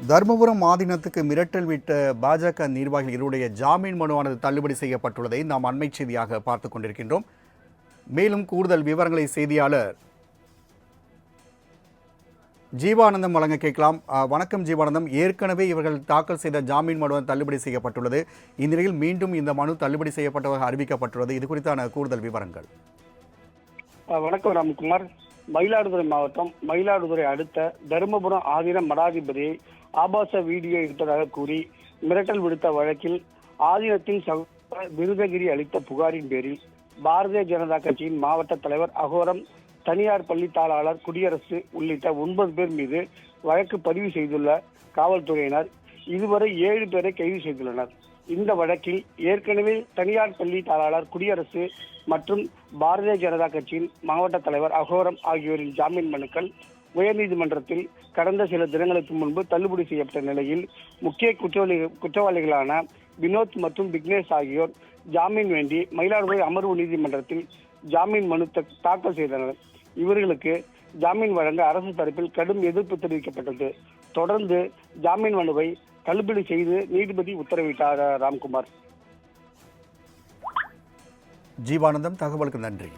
தர்மபுரம் ஆதீனத்துக்கு மிரட்டல் விட்ட பாஜக நிர்வாகிகளுடைய ஜாமீன் மனுவானது தள்ளுபடி செய்யப்பட்டுள்ளதை நாம் அண்மை செய்தியாக பார்த்துக் கொண்டிருக்கின்றோம். மேலும் கூடுதல் விவரங்களை செய்தியாளர் ஜீவானந்தம் வழங்க கேட்கலாம். வணக்கம் ஜீவானந்தம். ஏற்கனவே இவர்கள் தாக்கல் செய்த ஜாமீன் மனு தள்ளுபடி செய்யப்பட்டுள்ளது. இந்நிலையில் மீண்டும் இந்த மனு தள்ளுபடி செய்யப்பட்டதாக அறிவிக்கப்பட்டுள்ளது. இது குறித்தான கூடுதல் விவரங்கள். வணக்கம் ராம்குமார். மயிலாடுதுறை மாவட்டம் மயிலாடுதுறை அடுத்த தருமபுரம் ஆதீன மடாதிபதியை ஆபாச வீடியோ எடுத்ததாக கூறி மிரட்டல் விடுத்த வழக்கில் ஆதீனத்தின் விருதகிரி அளித்த புகாரின் பேரில் பாரதிய ஜனதா கட்சியின் மாவட்ட தலைவர் அகோரம், தனியார் பள்ளி தாளாளர், குடியரசு உள்ளிட்ட 9 பேர் மீது வழக்கு பதிவு செய்துள்ள காவல்துறையினர் இதுவரை 7 பேரை கைது செய்துள்ளனர். இந்த வழக்கில் ஏற்கனவே தனியார் பள்ளி தாளாளர், குடியரசு மற்றும் பாரதிய ஜனதா கட்சியின் மாவட்ட தலைவர் அகோரம் ஆகியோரின் ஜாமீன் மனுக்கள் உயர்நீதிமன்றத்தில் கடந்த சில தினங்களுக்கு முன்பு தள்ளுபடி செய்யப்பட்ட நிலையில் முக்கிய குற்றவாளிகளான வினோத் மற்றும் விக்னேஷ் ஆகியோர் ஜாமீன் வேண்டி மயிலாடுதுறை அமர்வு நீதிமன்றத்தில் ஜாமீன் மனு தாக்கல் செய்தனர். இவர்களுக்கு ஜாமீன் வழங்க அரசு தரப்பில் கடும் எதிர்ப்பு தெரிவிக்கப்பட்டது. தொடர்ந்து ஜாமீன் மனுவை தள்ளுபடி செய்து நீதிபதி உத்தரவிட்டார். ராம்குமார். ஜீவானந்தம், தகவலுக்கு நன்றி.